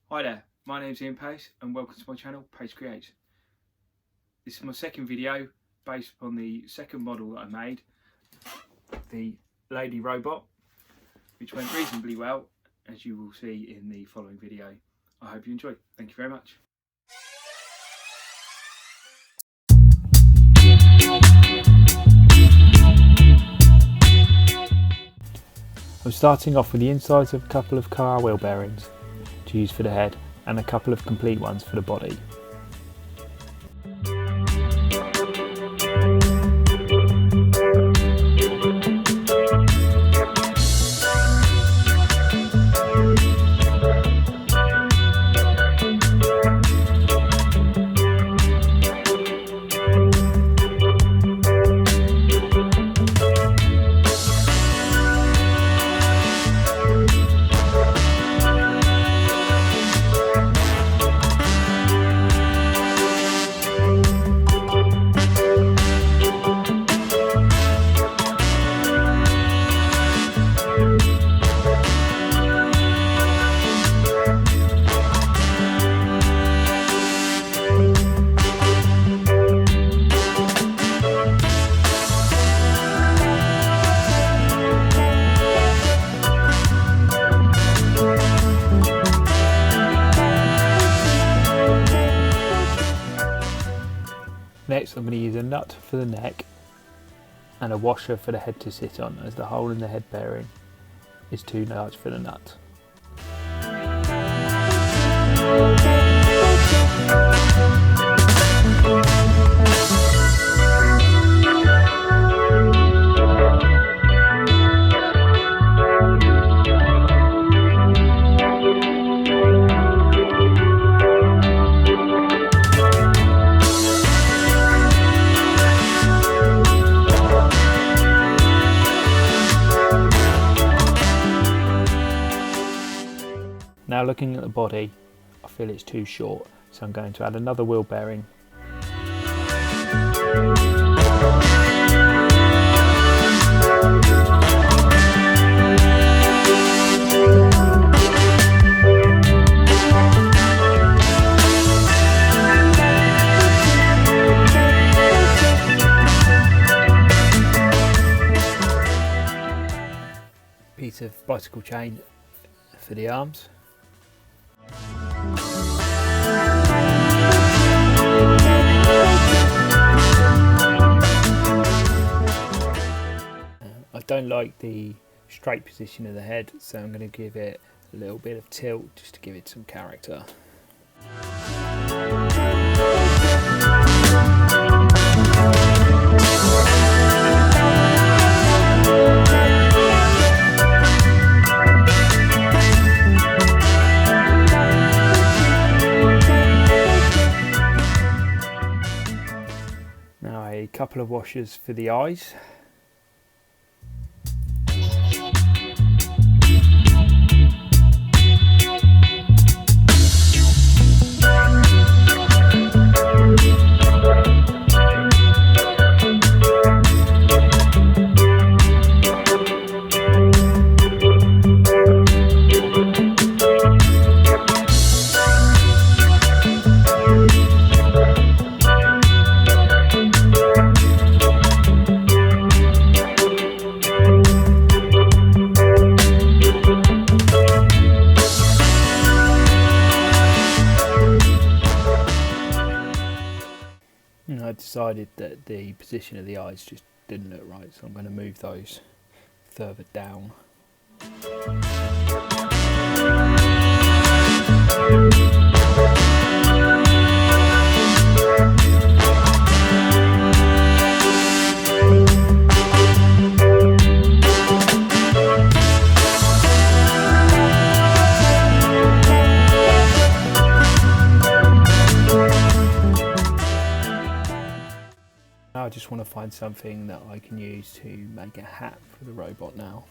Hi there, my name's Ian Pace and welcome to my channel, Pace Creates. This is my second video based upon the second model that I made, the lady robot, which went reasonably well, as you will see in the following video. I hope you enjoy. Thank you very much. I'm starting off with the insides of a couple of car wheel bearings to use for the head and a couple of complete ones for the body. Next I'm going to use a nut for the neck and a washer for the head to sit on, as the hole in the head bearing is too large for the nut. Now looking at the body, I feel it's too short, so I'm going to add another wheel bearing. Piece of bicycle chain for the arms. I don't like the straight position of the head, so I'm going to give it a little bit of tilt just to give it some character. Now a couple of washers for the eyes. I decided that the position of the eyes just didn't look right, so I'm going to move those further down. I just want to find something that I can use to make a hat for the robot now.